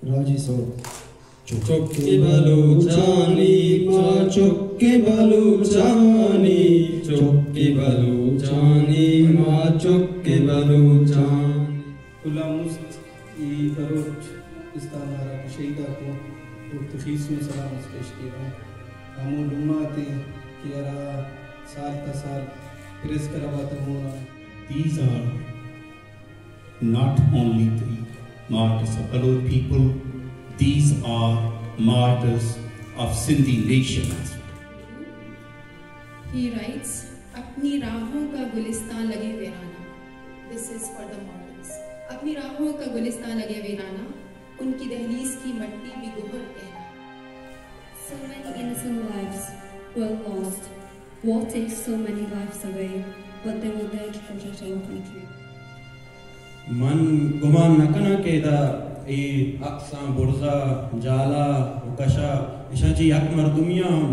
राजी सो चुक्के बलूचानी माँ चुक्के बलूचानी चुक्के बलूचानी माँ चुक्के बलूचानी खुला मुस्त ई बलोचिस्तान वाला शहीदा को तखीस में सलाम पेश किया हमू लुमाते कि यारा साल का साल प्रेस करवाते होना. These are not only the martyrs of Baloch people, these are martyrs of Sindhi nation. He writes, अपनी राहों का गुलिस्तान लगे वीराना. This is for the martyrs. अपनी राहों का गुलिस्तान लगे वीराना, उनकी दहलीज की मट्टी भी गुहर कहना. So many innocent lives were lost. War takes so many lives away, but they were there to protect our country. मन गुमान नकना केदा ए अक्सा बुर्जा जाला उकशा इशाची यक मर्दुमिया हम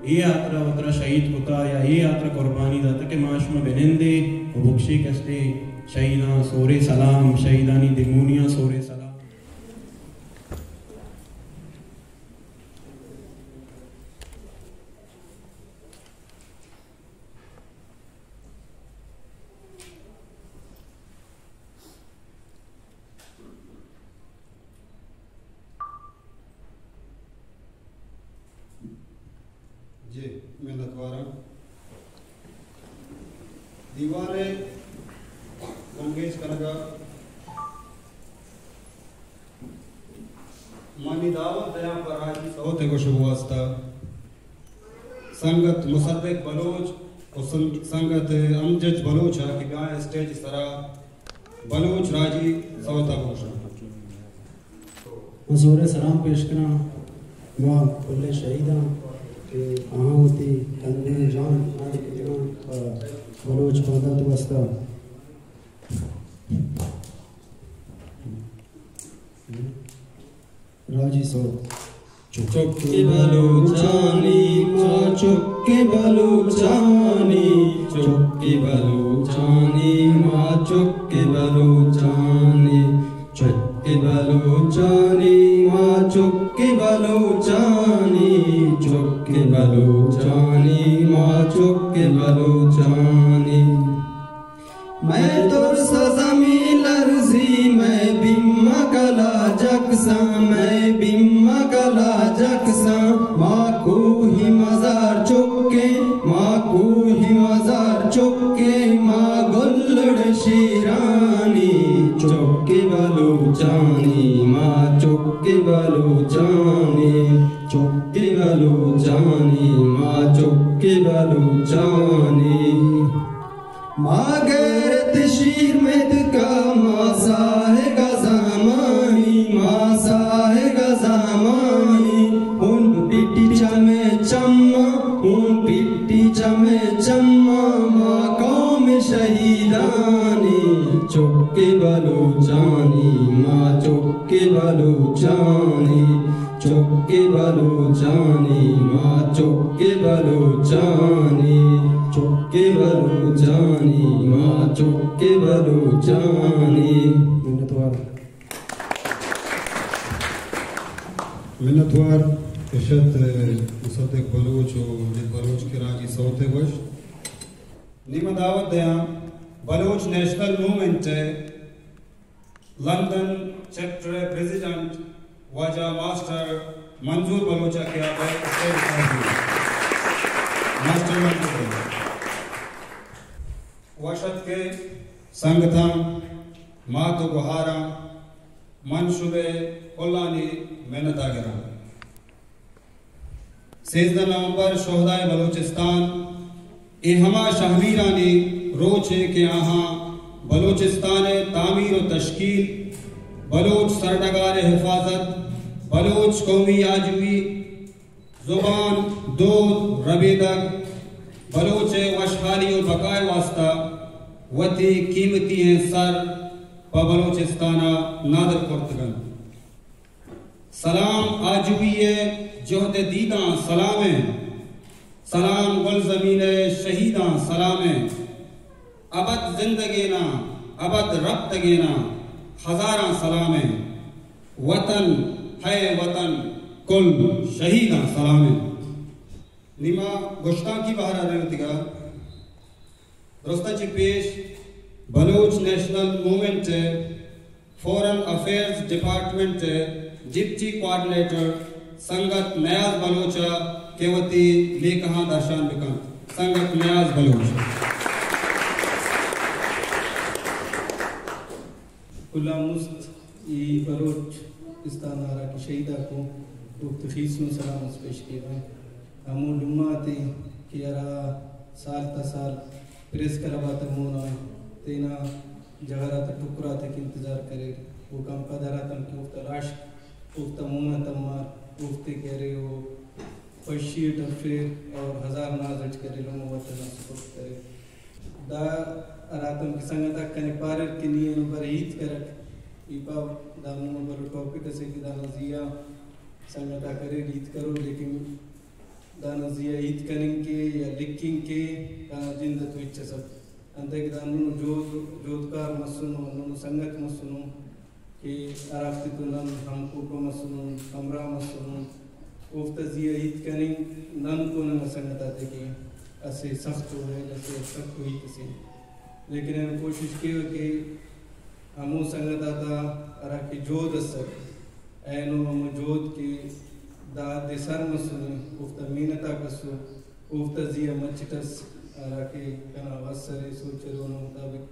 ए यात्रा उतरा शहीद होता या ए यात्रा कुर्बानी दाता के माश में बेनेंदे और बुक्शी कस्ते शहीदा सोरे सलाम शहीदानी दिमूनिया सोरे सलाम. जी मेहनत वारा दीवारें मंगेश करगा मानी दावत दया पर आज सौते को शुभ वास्ता संगत मुसद्दिक बलोच और संगत अमजद बलोच की गाय स्टेज सरा बलोच राजी सौता घोषणा मजूरे सलाम पेश करा वहाँ खुले शहीदा होती कंधे जान बलोच पौधा तो बस्ता राजी सो चुक्के बलूचानी माँ चुक्के बलूचानी चुक्के बलूचानी माँ चुक्के बलूचानी चुक्के बलूचानी माँ चुक्के बलूचानी चुक्के बलूचानी माँ चुक्के बलूचानी. मैं तो सजमी लर्जी मैं बिम्मा कला जक्सा मैं बिम्मा कला जक्सा माँ को ही मजार चुक्के माँ को ही मजार चुक्के माँ गुल्लड़ शीरानी चुक्के बलूचानी माँ चुक्के बलूचानी चुक्के बलूचानी माँ चुक्के बलूचानी. माँ गैरत शीर में का माँ साहे गज़ामानी माँ साहे गज़ामानी उन पिट्टी चमे चम्मा उन पिट्टी चमे चम्मा माँ कौम शहीदानी चुक्के बलूचानी माँ चुक्के बलूचानी चुक्के बलूचानी माँ चुक्के बलूचानी चुक्के बलूचानी माँ चुक्के बलूचानी. मिन्नतवार इशत मुसद्दिक बलोच और बलोच के राजी सौते गोश नीमा दावत दया Baloch national movement London chapter president वाजा मास्टर मंजूर बलोचा के आप मास्टर वशत के संगठन मातो गुहारा मनशुबे कोलानी मेहनत आगरा 16 नवंबर शोहदाए बलोचिस्तान ए हमा शहमीरानी रोचे के आहा बलोचिस्तान तामीर और तश्कील बलोच सरडगार हिफाजत बलोच कौमी आजवी जुबान दूध रबीदक बलोच वशहाली और बकाए वास्ता वती कीमती हैं सर बलोचिस्ताना नादर कुर्तगन सलाम आजुबिये जोहद दीदा सलामे सलाम गुल ज़मीने शहीदा सलामे अबद जिंदगीना अबद रब तगीना हजारा सलामे वतन है वतन कुल शहीदा सलाम निमा गोश्ता की बाहर आ रहे तिगा रोस्ता पेश Baloch national movement foreign affairs department जिप्ची कोऑर्डिनेटर संगत नयाज बलोचा केवती लेकहा दर्शान बिकन संगत नयाज बलोच खुला मुस्त ई बलोचिस्तान आरा की शहीदा को तखीस में सलाम पेश किया हमू लुमाते कि यारा साल ता साल प्रेस करवाते मोना तेना जगरा तक टुकरा तक इंतजार करे वो कम पदरा तम की तलाश उफ्ता मोना तमार उफ्ते कह रहे हो फशी टफेर और हजार नाजट करे लोग वतन सपोर्ट करे दा रातम की संगता कने पार के लिए पर ईद करक इपा दामो पर टॉपिक से कि दाना जिया संगता करे ईद करो लेकिन दाना जिया ईद करेंगे या लिखिंग के जिंदा तो इच्छा सब अंत के दानु जोधकार मसुनो नु संगत मसुनो कि आराफ्ती तो नन हमको को मसुनो हमरा मसुनो उफ्ता जिया ईद करें नन को न संगता थे कि ऐसे सख्त हो है जैसे सख्त हुई किसी लेकिन हम कोशिश की कि हमू संगत आता अरा की जोध असर ऐनो हम जोध की दाद सर मसुनी उफ्ता मीनता कसु उफ्ता जिया मचिटस अरा के कना वसरे सोचरो न मुताबिक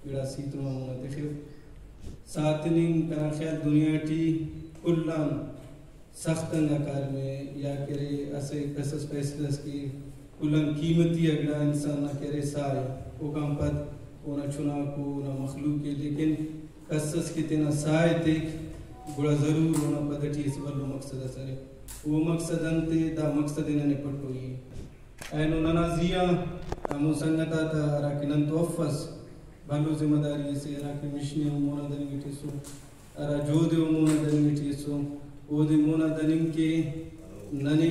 विड़ा सीतनो न देखियो सातनिंग कना ख्याल दुनिया टी कुल्लान सख्त नकार में या करे ऐसे कसस फैसलस की कुल्लान कीमती अगला इंसान न करे साय वो काम पद वो न चुना को न मखलूक के लेकिन कसस की तेना साय तेक गुड़ा जरूर होना पदटी इस बल्लो मकसद असरे वो मकसद अंते दा मकसद इन्हें पट्टो ही ऐनो ननाजिया हमू संगता था राकी नन तोफस बालो जिम्मेदारी से राकी मिशनी मोना दनी मिठीसो अरा जोदे मोना दनी मिठीसो ओदे मोना दनी के नने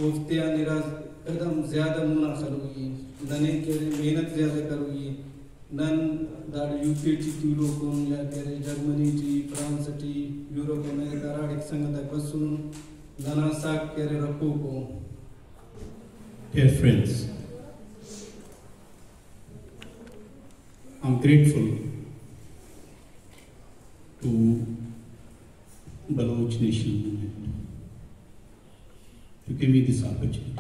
उफ्तिया निराज कदम ज्यादा मुना खलोगी नने के मेहनत ज्यादा करोगी नन दाड़ यूके टी यूरोप या करे Germany T France T Europe America राड़ एक संगत बसुन नना साक करे रखो को Dear friends, I'm grateful to Baloch National Movement to give me this opportunity.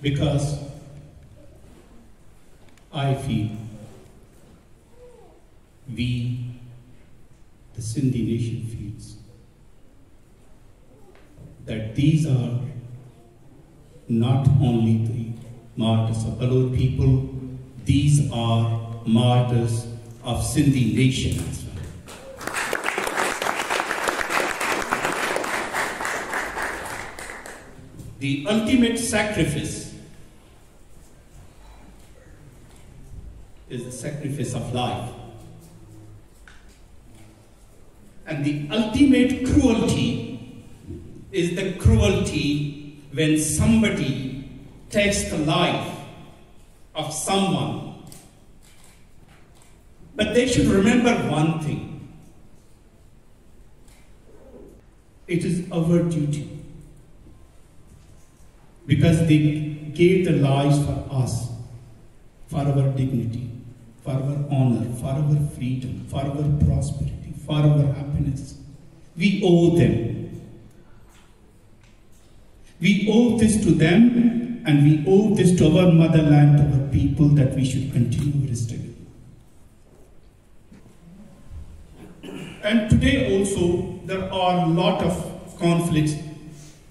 Because I feel we, the Sindhi nation, feels that these are not only the martyrs of Baloch people, these are martyrs of Sindhi nation as well. The ultimate sacrifice is the sacrifice of life. And the ultimate cruelty is the cruelty when somebody takes the life of someone. But they should remember one thing. It is our duty. Because they gave their lives for us, for our dignity, for our honor, for our freedom, for our prosperity, for our happiness. We owe them. We owe this to them, and we owe this to our motherland, to our people, that we should continue our struggle. And today also, there are a lot of conflicts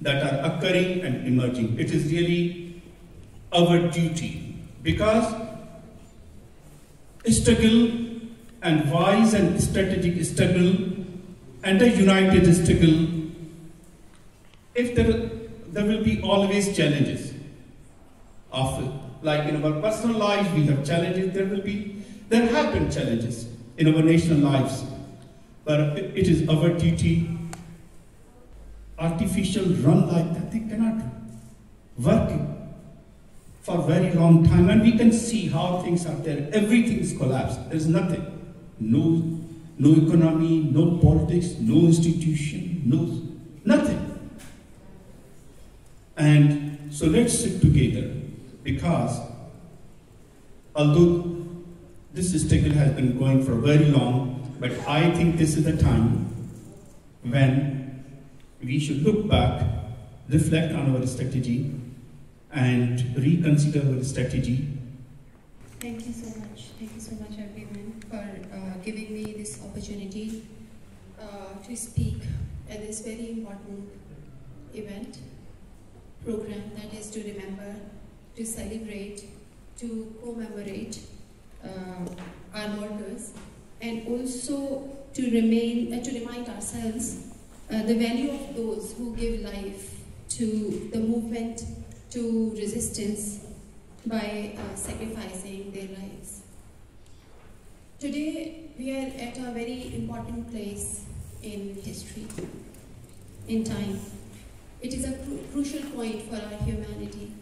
that are occurring and emerging. It is really our duty, because struggle and wise and strategic struggle and a united struggle, if there will be always challenges. Like in our personal lives, we have challenges. There have been challenges in our national lives, but it is our duty. Artificial run like that, they cannot work for a very long time, and we can see how things are there. Everything is collapsed. There is nothing. no economy, no politics, no institution, nothing. And so let's sit together, because although this struggle has been going for very long, but I think this is the time when we should look back, reflect on our strategy, and reconsider our strategy. Thank you so much. Thank you so much, everyone, for giving me this opportunity to speak at this very important event, program that is to remember, to celebrate, to commemorate our martyrs, and also to remind ourselves the value of those who give life to the movement, to resistance by sacrificing their lives. Today we are at a very important place in history, in time. It is a crucial point for our humanity.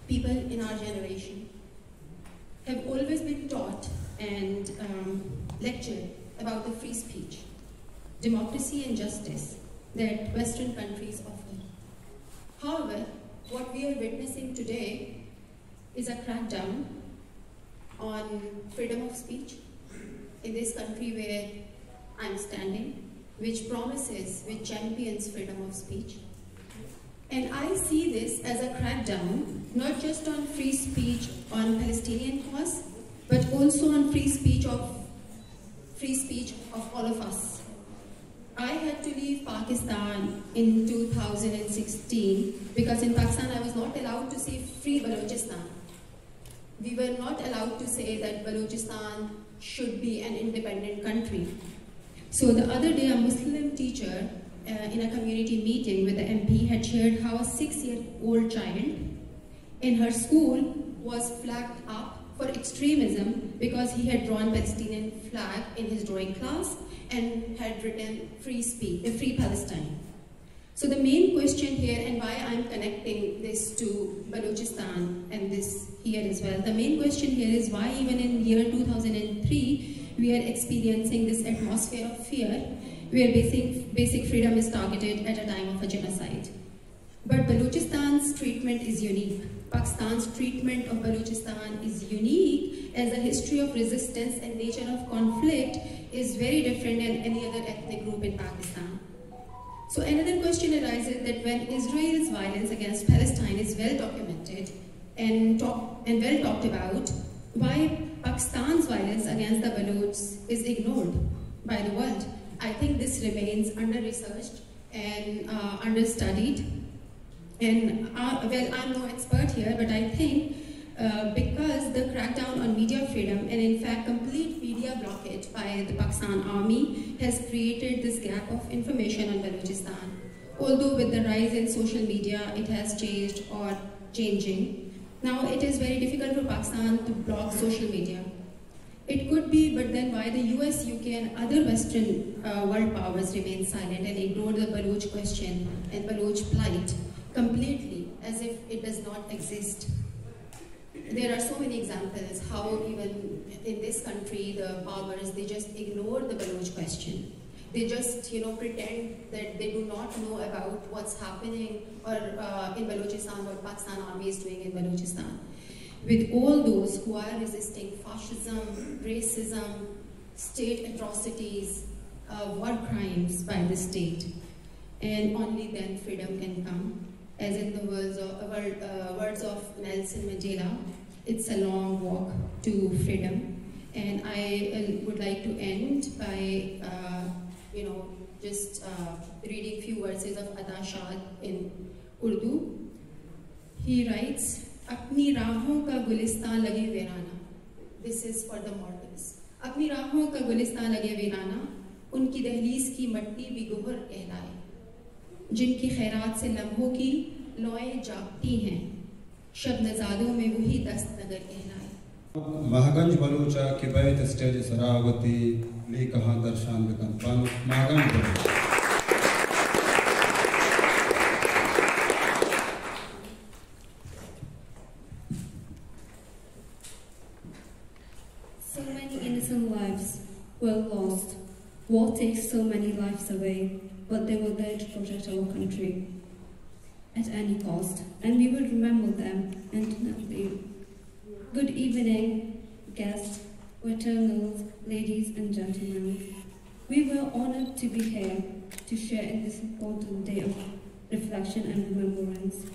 People in our generation have always been taught and lectured about the free speech, democracy and justice that Western countries offer. However, what we are witnessing today is a crackdown on freedom of speech in this country where I'm standing, which promises, which champions freedom of speech. And I see this as a crackdown, not just on free speech on Palestinian cause, but also on free speech of all of us. I had to leave Pakistan in 2016 because in Pakistan I was not allowed to say free Balochistan. We were not allowed to say that Balochistan should be an independent country. So the other day a Muslim teacher in a community meeting with the MP had shared how a 6-year-old child in her school was flagged up for extremism because he had drawn Palestinian flag in his drawing class and had written free Palestine. So the main question here, and why I'm connecting this to Balochistan and this here as well, the main question here is why even in year 2003 we are experiencing this atmosphere of fear where basic freedom is targeted at a time of a genocide. But Balochistan's treatment is unique. Pakistan's treatment of Balochistan is unique, as the history of resistance and nature of conflict is very different than any other ethnic group in Pakistan. So another question arises that when Israel's violence against Palestine is well documented and well talked about, why Pakistan's violence against the Balochs is ignored by the world? I think this remains under-researched and understudied. And well, I'm no expert here, but I think because the crackdown on media freedom and in fact complete media blockade by the Pakistan army has created this gap of information on Balochistan. Although with the rise in social media, it has changed or changing. Now it is very difficult for Pakistan to block social media. It could be, but then why the US, UK and other Western world powers remain silent and ignore the Baloch question and Baloch plight completely as if it does not exist. There are so many examples how even in this country the powers, they just ignore the Baloch question. They just pretend that they do not know about what's happening or in Balochistan, what Pakistan army is doing in Balochistan. With all those who are resisting fascism, racism, state atrocities, war crimes by the state, and only then freedom can come. As in the words of Nelson Mandela, it's a long walk to freedom. And I would like to end by, just reading few verses of Ada Shah in Urdu. He writes, "Apni raahon ka gulistan lage veerana." This is for the martyrs. "Apni raahon ka gulistan lage veerana, unki dehliz ki matti bhi gohar kehlaye. जिनकी खैरात से लम्हों की लौएं जागती हैं, शब नज़ादों में वही दस्त नगर कहलाए." महागंज बलूचा के बैत स्टेज सरावती ले कहाँ दर्शान बिकन पान महागंज So many innocent lives were lost. War takes so many lives away, but they were there to protect our country at any cost, and we will remember them and never leave. Good evening, guests, fraternals, ladies and gentlemen. We were honored to be here to share in this important day of reflection and remembrance.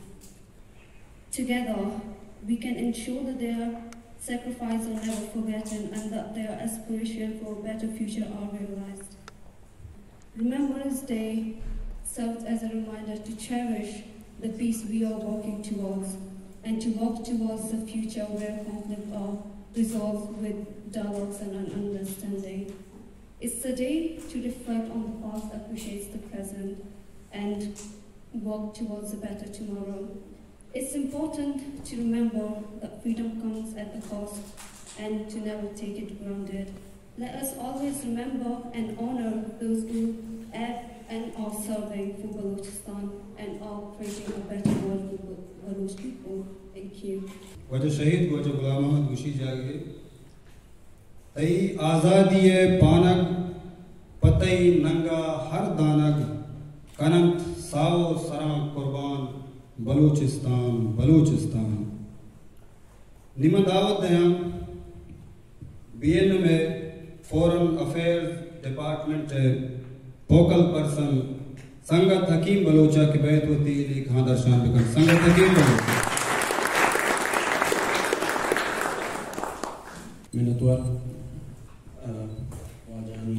Together, we can ensure that their sacrifices are never forgotten and that their aspirations for a better future are realized. Remembrance Day serves as a reminder to cherish the peace we are working towards and to work towards a future where conflicts are resolved with dialogues and an understanding. It's a day to reflect on the past, appreciate the present, and work towards a better tomorrow. It's important to remember that freedom comes at a cost and to never take it for granted. Let us always remember and honor those who have and are serving for Balochistan and are creating a better world for Baloch people. Thank you. वजह शहीद वजह गुलाम अहमद गुशी जागे तई आज़ादी पानग पतई नंगा हर दानग कनंत Sao सरा कुर्बान बलूचिस्तान बलूचिस्तान निमा दावत दया BNM foreign affairs department focal person संगत हकीम बलोचा के बैत होती है कहाँ दर्शान बिकर संगत हकीम बलोचा Minutua wajani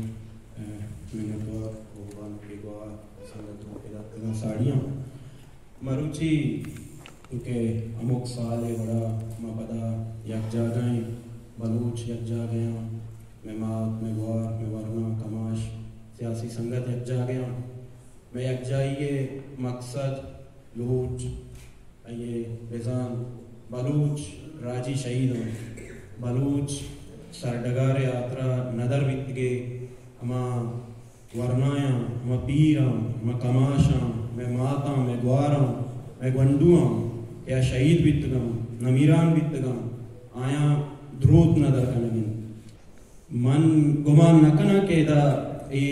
minutua oban pegwa sangatun peda tena साड़ियाँ मरुचि उनके अमुक साले बड़ा मापदा यक जागें बलूच यक जागें मैं मात मैं ग्वार मैं वरना कमाश सियासी संगत यक जागें मैं यक जाइए मकसद लूच ये बेजान बलूच राजी शहीद बलूच सरडगार यात्रा नदर वित्गे हमा वरनाया हमा पीरा हमा कमाशा मैं माता मैं ग्वारा मैं गंडुआ या शहीद वित्तगम नमीरान वित्तगम आया द्रोत नदर कनगिन मन गुमान नकना केदा ए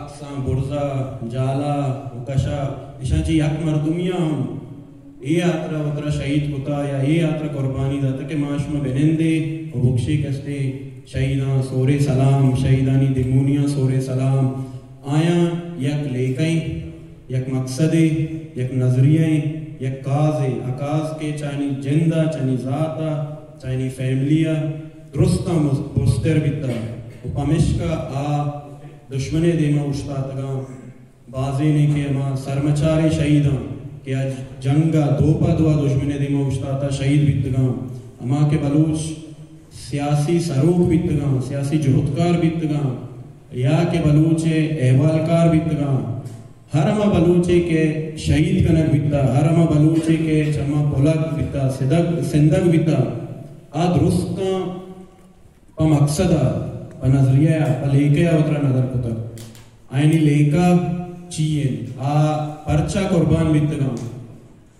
अक्सा बुर्जा जाला उकशा इशाची यक मर्दुमिया ये यात्रा वत्रा शहीद कुता या ये यात्रा कुर्बानी दाता के माश में बेनेंदे और बुक्शी कस्ते शहीदा सोरे सलाम शहीदानी दिमूनिया सोरे सलाम आया यक लेकई यक मकसदे यक नजरिये यक काज़े अकाज़ के चाइनी जिंदा चाइनी ज़ाता चाइनी फैमिलिया दुरुस्ता मुस्तर बिता उपमिश्का आ दुश्मने देमा उश्तातगा बाज़े ने के मां सरमचारे शहीदा कि आज जंगा दोपा दुआ दुश्मने दिमा उश्ताता शहीद बितगा अमा के बलूच सियासी सरूख बितगा सियासी जुहदकार बितगा या के बलूचे अहवालकार बितगा हरमा बलूचे के शहीद कनक बिता हरमा बलूचे के चमा पुलक बिता सिंदग बिता आ दुरुस्ता प मकसदा प नजरिया प लेके उतरा नजर कुता आईनी लेका चीन आ परचा कुर्बान बितगा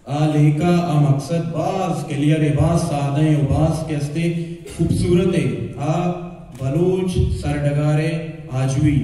आ लेका आ मकसद बाज क्लियर है बाज सादा है बाज कैसे खूबसूरत है आ बलूच सरडगारे आजवी